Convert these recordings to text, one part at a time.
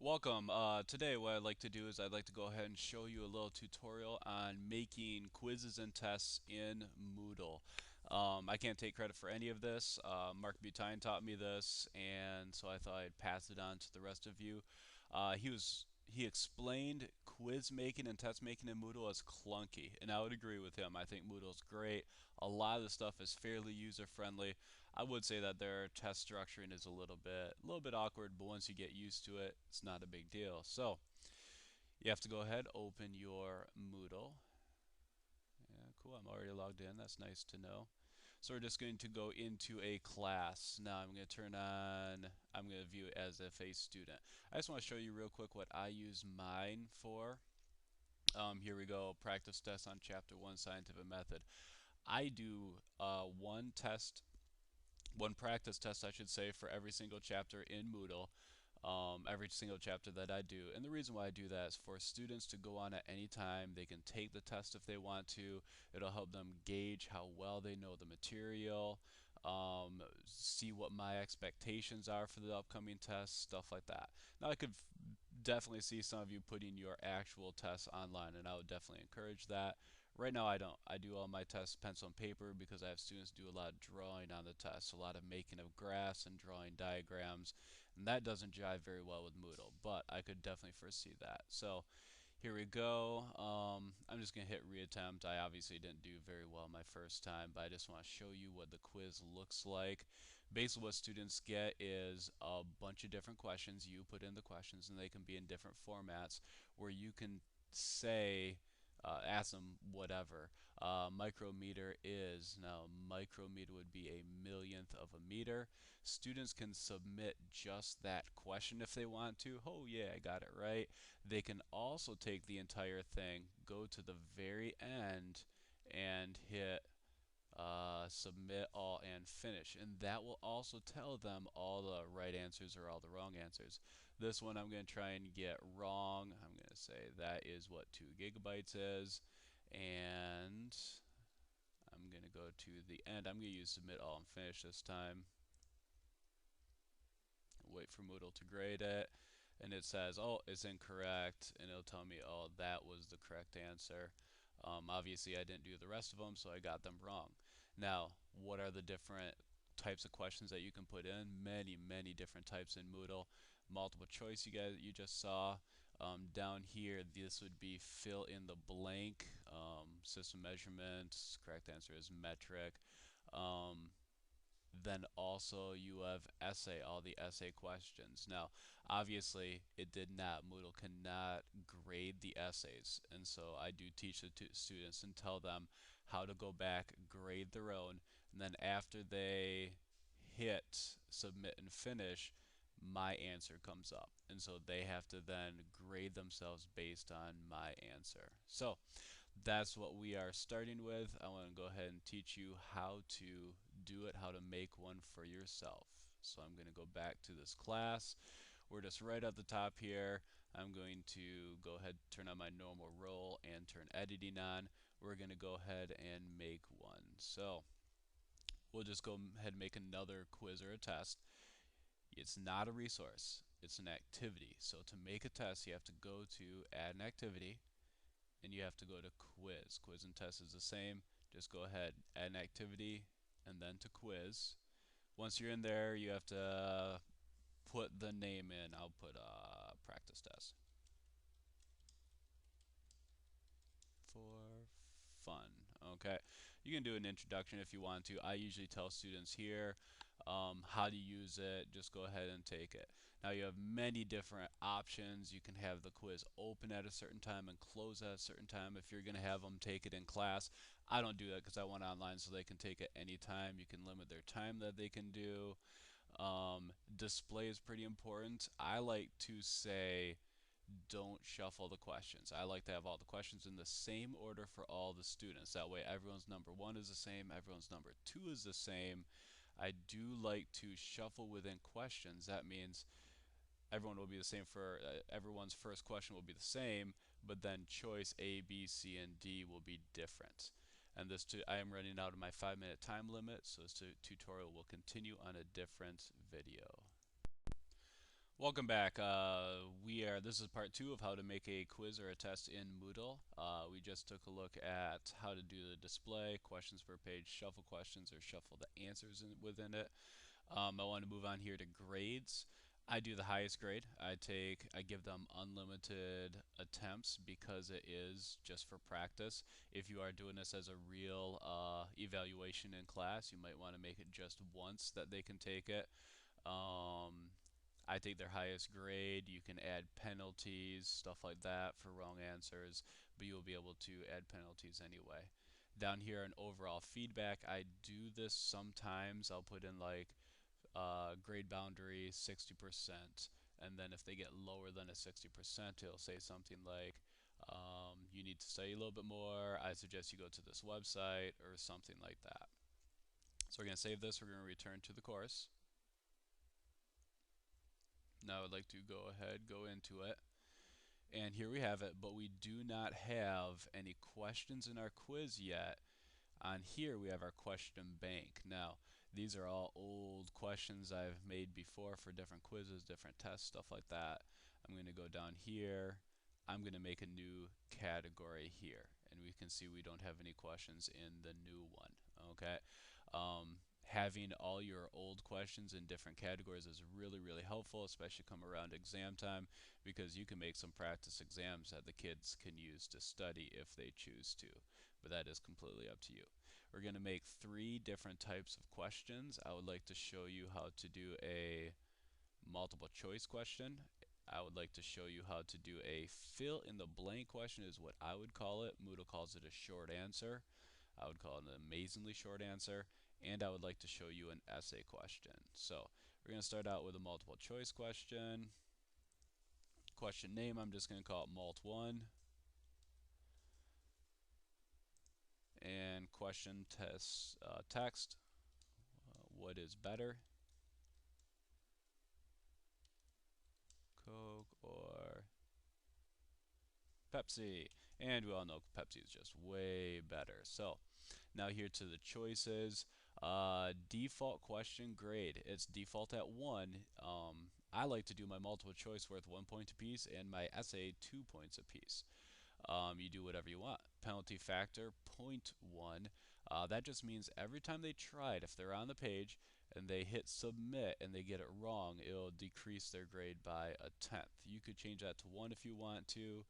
Welcome. Today what I'd like to do is I'd like to go ahead and show you a little tutorial on making quizzes and tests in Moodle. I can't take credit for any of this. Mark Butine taught me this, and so I thought I'd pass it on to the rest of you. He explained quiz making and test making in Moodle as clunky, and I would agree with him. I think Moodle's great. A lot of the stuff is fairly user friendly. I would say that their test structuring is a little bit awkward, but once you get used to it, it's not a big deal. So you have to go ahead, open your Moodle. Yeah, cool. I'm already logged in. That's nice to know. So we're just going to go into a class. Now I'm going to view it as if a student. I just want to show you real quick what I use mine for. Here we go, practice test on chapter 1, scientific method. I do one practice test, I should say, for every single chapter in Moodle, every single chapter that I do. And the reason why I do that is for students to go on at any time. They can take the test if they want to. It'll help them gauge how well they know the material, see what my expectations are for the upcoming test, stuff like that. Now, I could definitely see some of you putting your actual tests online, and I would definitely encourage that. Right now, I don't. I do all my tests pencil and paper because I have students do a lot of drawing on the test, a lot of making of graphs and drawing diagrams, and that doesn't jive very well with Moodle, but I could definitely foresee that. So here we go. I'm just going to hit reattempt. I obviously didn't do very well my first time, but I just want to show you what the quiz looks like. Basically, what students get is a bunch of different questions. You put in the questions, and they can be in different formats where you can say, ask them whatever. Micrometer is, now micrometer would be a millionth of a meter. Students can submit just that question if they want to. Oh yeah, I got it right. They can also take the entire thing, go to the very end, and hit submit all and finish, and that will also tell them all the right answers or all the wrong answers. This one I'm going to try and get wrong. I'm going to say that is what 2 gigabytes is, and I'm going to go to the end. I'm going to use submit all and finish this time. Wait for Moodle to grade it, and it says, oh, it's incorrect, and it'll tell me, oh, that was the correct answer. Obviously, I didn't do the rest of them, so I got them wrong. Now, what are the different types of questions that you can put in? Many different types in Moodle. Multiple choice, you just saw. Down here, this would be fill in the blank. System measurement, correct answer is metric. Um, then also you have essay, all the essay questions. Now, obviously, it did not, Moodle cannot grade the essays. And so I do teach the students and tell them how to go back, grade their own, and then after they hit submit and finish, my answer comes up. And so they have to then grade themselves based on my answer. So that's what we are starting with. I want to go ahead and teach you how to do it, how to make one for yourself. So I'm going to go back to this class. We're just right at the top here. I'm going to go ahead and turn on my normal role and turn editing on. We're going to go ahead and make one. So we'll just go ahead and make another quiz or a test. It's not a resource, it's an activity. So to make a test, you have to go to add an activity, and you have to go to quiz. Quiz and test is the same. Just go ahead, add an activity, and then to quiz. Once you're in there, you have to put the name in. I'll put practice test for fun. Okay, you can do an introduction if you want to. I usually tell students here how to use it. Just go ahead and take it. Now you have many different options. You can have the quiz open at a certain time and close at a certain time if you're going to have them take it in class. I don't do that because I want online so they can take it anytime. You can limit their time that they can do. Display is pretty important. I like to say don't shuffle the questions. I like to have all the questions in the same order for all the students. That way everyone's number one is the same, everyone's number two is the same. I do like to shuffle within questions. That means everyone will be the same for everyone's first question will be the same, but then choice A, B, C, and D will be different. And I am running out of my 5-minute time limit, so this tutorial will continue on a different video. Welcome back. This is part two of how to make a quiz or a test in Moodle. We just took a look at how to do the display, questions per page, shuffle questions, or shuffle the answers within it. I want to move on here to grades. I do the highest grade. I give them unlimited attempts because it is just for practice. If you are doing this as a real evaluation in class, you might want to make it just once that they can take it. Um, I take their highest grade. You can add penalties, stuff like that for wrong answers, but you'll be able to add penalties anyway. Down here in overall feedback, I do this sometimes. I'll put in like grade boundary 60%, and then if they get lower than a 60%, it'll say something like, you need to study a little bit more. I suggest you go to this website or something like that. So we're going to save this. We're going to return to the course. Now I'd like to go ahead, go into it. And here we have it, but we do not have any questions in our quiz yet. On here we have our question bank. Now, these are all old questions I've made before for different quizzes, different tests, stuff like that. I'm going to go down here. I'm going to make a new category here. And we can see we don't have any questions in the new one. Okay. Having all your old questions in different categories is really, really helpful, especially come around exam time, because you can make some practice exams that the kids can use to study if they choose to. But that is completely up to you. We're going to make three different types of questions. I would like to show you how to do a multiple choice question. I would like to show you how to do a fill in the blank question is what I would call it. Moodle calls it a short answer. I would call it an amazingly short answer. And I would like to show you an essay question. So we're going to start out with a multiple choice question. Question name, I'm just going to call it Mult1. And question text, what is better, Coke or Pepsi? And we all know Pepsi is just way better. So now here to the choices. Default question grade. It's default at 1. I like to do my multiple choice worth 1 point apiece and my essay 2 points apiece. You do whatever you want. Penalty factor 0.1. That just means every time they try it, if they're on the page and they hit submit and they get it wrong, it'll decrease their grade by a tenth. You could change that to 1 if you want to.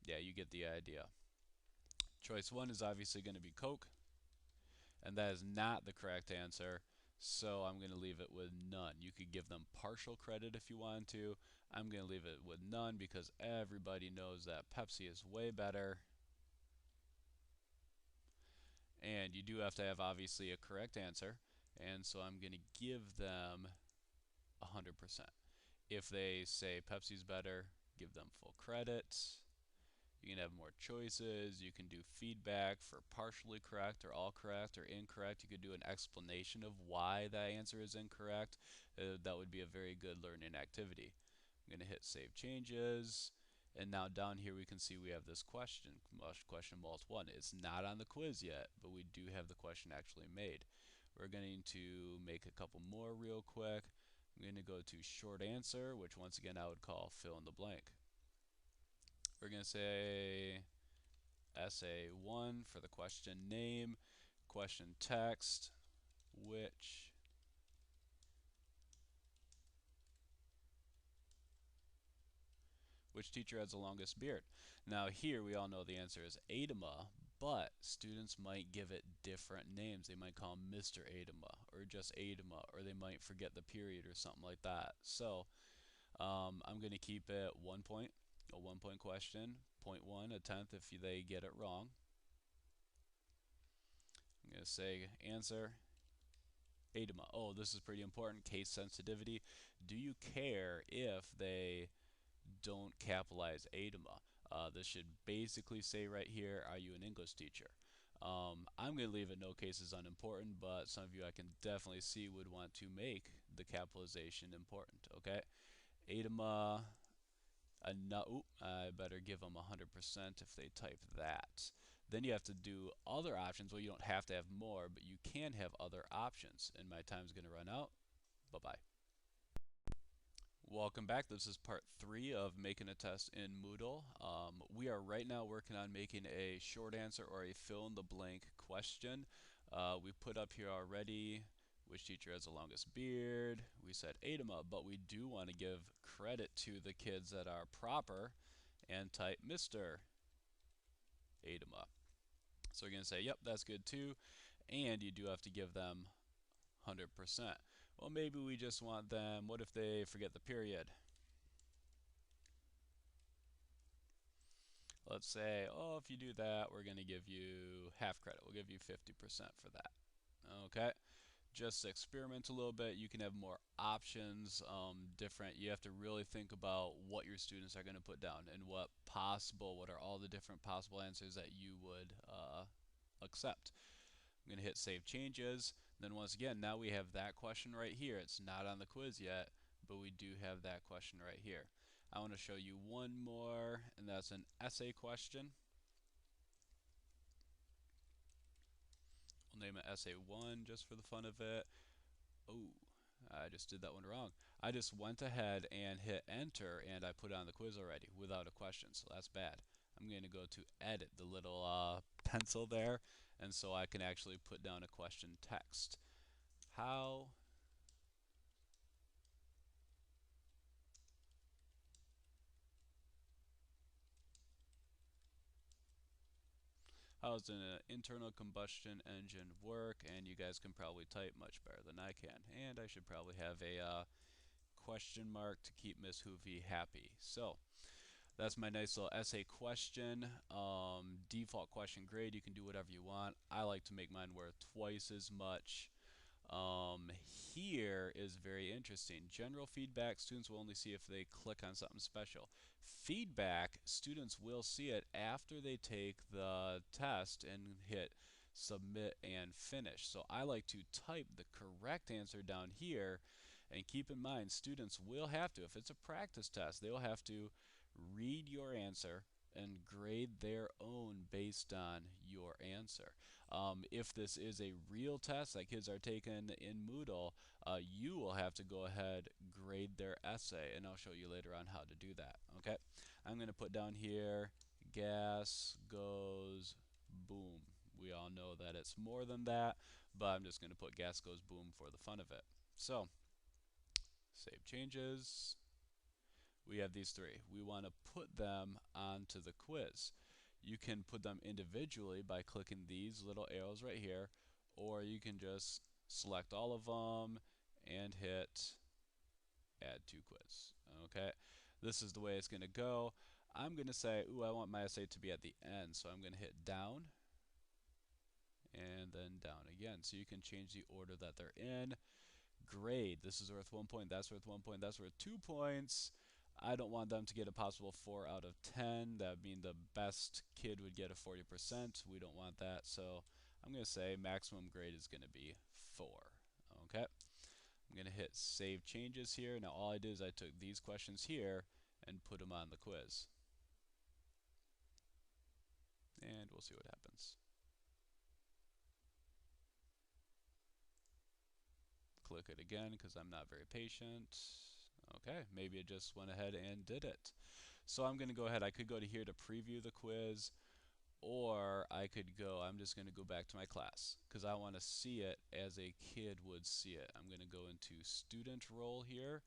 Yeah, you get the idea. Choice 1 is obviously going to be Coke, and that is not the correct answer. So I'm going to leave it with none. You could give them partial credit if you want to. I'm going to leave it with none because everybody knows that Pepsi is way better. And you do have to have obviously a correct answer. And so I'm going to give them 100%. If they say Pepsi's better, give them full credit. You can have more choices. You can do feedback for partially correct or all correct or incorrect. You could do an explanation of why that answer is incorrect. That would be a very good learning activity. I'm going to hit Save Changes. And now down here we can see we have this question Mult1. It's not on the quiz yet, but we do have the question actually made. We're going to make a couple more real quick. I'm going to go to short answer, which once again I would call fill in the blank. We're going to say essay 1 for the question name, question text, which teacher has the longest beard? Now here we all know the answer is Adama, but students might give it different names. They might call him Mr. Adama or just Adama, or they might forget the period or something like that. So I'm going to keep it 1 point, a 1 point question, 0.1, a tenth if they get it wrong. I'm going to say answer Adama. Oh, this is pretty important. Case sensitivity. Do you care if they don't capitalize Adama? This should basically say right here, are you an English teacher? I'm going to leave it no cases unimportant, but some of you I can definitely see would want to make the capitalization important. Okay, Adama. I better give them 100% if they type that. Then you have to do other options. Well, you don't have to have more, but you can have other options. And my time's going to run out. Bye-bye. Welcome back. This is part three of making a test in Moodle. We are right now working on making a short answer or a fill in the blank question. We put up here already which teacher has the longest beard. We said Adama, but we do want to give credit to the kids that are proper and type Mr. Adama. So we're going to say, yep, that's good too. And you do have to give them 100%. Well, maybe we just want them, what if they forget the period? Let's say, oh, if you do that, we're going to give you half credit. We'll give you 50% for that. Okay, just experiment a little bit. You can have more options, different. You have to really think about what your students are going to put down and what are all the different possible answers that you would accept. I'm going to hit save changes. Then once again, now we have that question right here. It's not on the quiz yet, but we do have that question right here. I want to show you one more, and that's an essay question. We'll name it essay 1 just for the fun of it. Oh, I just did that one wrong. I just went ahead and hit enter, and I put it on the quiz already without a question, so that's bad. I'm going to go to edit the little pencil there, and so I can actually put down a question text. How does an internal combustion engine work? And you guys can probably type much better than I can. And I should probably have a question mark to keep Miss Hoovy happy. So that's my nice little essay question. Default question grade, you can do whatever you want. I like to make mine worth twice as much. Um, Here is very interesting. General feedback, students will only see if they click on something special. Feedback, students will see it after they take the test and hit submit and finish. So I like to type the correct answer down here, and keep in mind students will have to, if it's a practice test, they will have to read your answer and grade their own based on your answer. If this is a real test that kids are taking in Moodle, you will have to go ahead, grade their essay, and I'll show you later on how to do that. Okay, I'm going to put down here gas goes boom. We all know that it's more than that, but I'm just going to put gas goes boom for the fun of it. So, save changes. We have these three. We want to put them onto the quiz. You can put them individually by clicking these little arrows right here, or you can just select all of them and hit add to quiz. Okay, this is the way it's going to go. I'm going to say, ooh, I want my essay to be at the end, so I'm going to hit down and then down again. So you can change the order that they're in. Grade, this is worth 1 point, that's worth 1 point, that's worth 2 points. I don't want them to get a possible 4 out of 10. That would mean the best kid would get a 40%. We don't want that, so I'm going to say maximum grade is going to be 4. Okay, I'm going to hit save changes here. Now all I did is I took these questions here and put them on the quiz. And we'll see what happens. Click it again because I'm not very patient. Okay, maybe it just went ahead and did it. So I'm going to go ahead, I could go to here to preview the quiz, or I could go, I'm just going to go back to my class because I want to see it as a kid would see it. I'm going to go into student role here.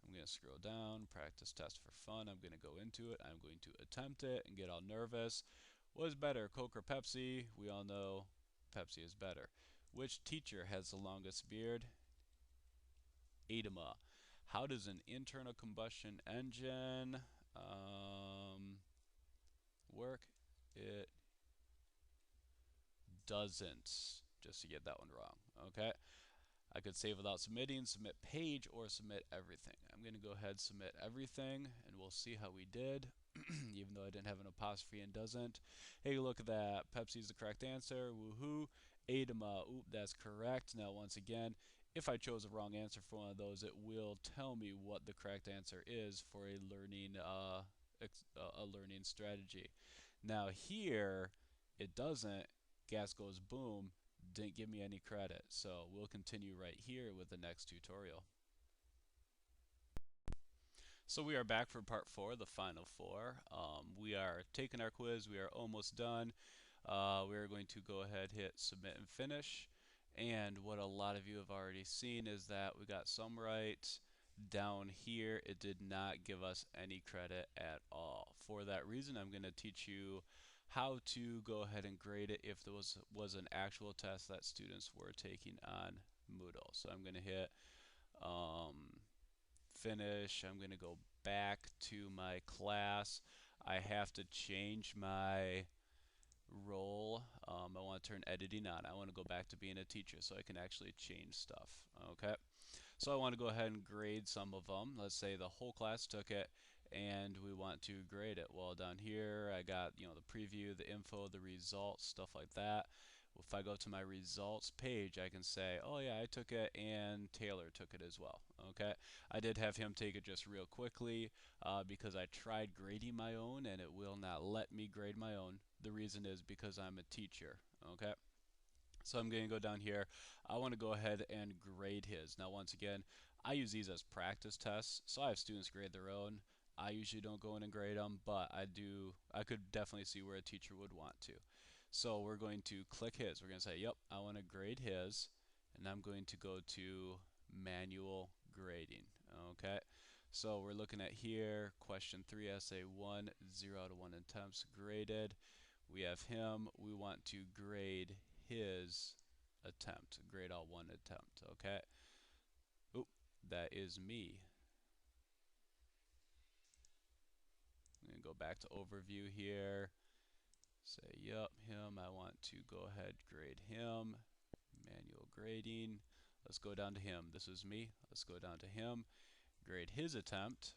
I'm going to scroll down, practice test for fun. I'm going to go into it. I'm going to attempt it and get all nervous. What is better, Coke or Pepsi? We all know Pepsi is better. Which teacher has the longest beard? Adama. How does an internal combustion engine work? It doesn't, just to get that one wrong. Okay, I could save without submitting, submit page, or submit everything. I'm going to go ahead, submit everything, and we'll see how we did. Even though I didn't have an apostrophe and doesn't. Hey, look at that. Pepsi's the correct answer. Woohoo. Adama. Oop, that's correct. Now, once again, if I chose a wrong answer for one of those, it will tell me what the correct answer is for a learning strategy. Now here, it doesn't. Gas goes boom. Didn't give me any credit. So we'll continue right here with the next tutorial. So we are back for part four, the final four. We are taking our quiz. We are almost done. We are going to go ahead, hit submit and finish. And what a lot of you have already seen is that we got some right. Down here, it did not give us any credit at all. For that reason, I'm going to teach you how to go ahead and grade it if there was an actual test that students were taking on Moodle. So I'm going to hit um, finish. I'm going to go back to my class. I have to change my role. I want to turn editing on. I want to go back to being a teacher so I can actually change stuff. Okay. So I want to go ahead and grade some of them. Let's say the whole class took it and we want to grade it. Well, down here I got, the preview, the info, the results, stuff like that. If I go to my results page, I can say, oh yeah, I took it and Taylor took it as well. Okay, I did have him take it just real quickly because I tried grading my own and it will not let me grade my own. The reason is because I'm a teacher. Okay, so I'm going to go down here. I want to go ahead and grade his. Now, once again, I use these as practice tests, so I have students grade their own. I usually don't go in and grade them, but I do. I could definitely see where a teacher would want to. So we're going to click his. We're going to say, yep, I want to grade his, and I'm going to go to manual grading. Okay. So we're looking at here, question 3, essay 1, 0 out of 1 attempts graded. We have him. We want to grade his attempt. Grade all one attempt. Okay. Oop, that is me. I'm going to go back to overview here. Say, yep, him. I want to go ahead, grade him. Manual grading. Let's go down to him. This is me. Let's go down to him. Grade his attempt.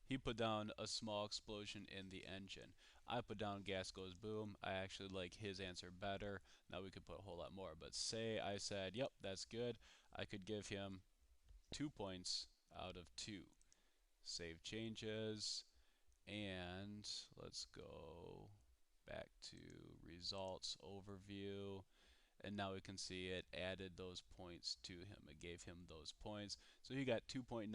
He put down a small explosion in the engine. I put down gas goes boom. I actually like his answer better. Now we could put a whole lot more, but say I said, yep, that's good. I could give him 2 points out of 2. Save changes, and let's go back to results overview. And now we can see it added those points to him. It gave him those points. So he got 2.9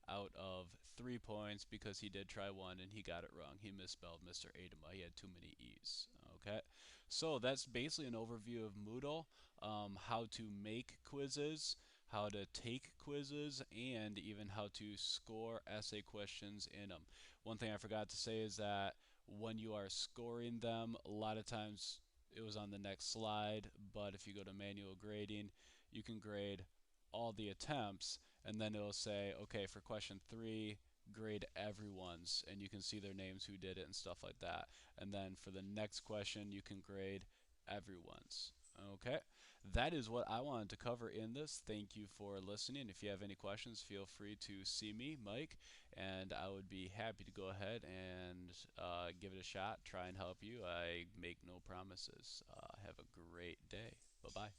out of 3 points because he did try one and he got it wrong. He misspelled Mr. Adama. He had too many E's. Okay, so that's basically an overview of Moodle, how to make quizzes, how to take quizzes, and even how to score essay questions in them. One thing I forgot to say is that when you are scoring them, a lot of times it was on the next slide, but if you go to manual grading, you can grade all the attempts, and then it'll say, okay, for question 3, grade everyone's, and you can see their names, who did it, and stuff like that. And then for the next question, you can grade everyone's. Okay, that is what I wanted to cover in this. Thank you for listening. If you have any questions, feel free to see me, Mike, and I would be happy to go ahead and give it a shot, try and help you. I make no promises. Have a great day. Bye-bye.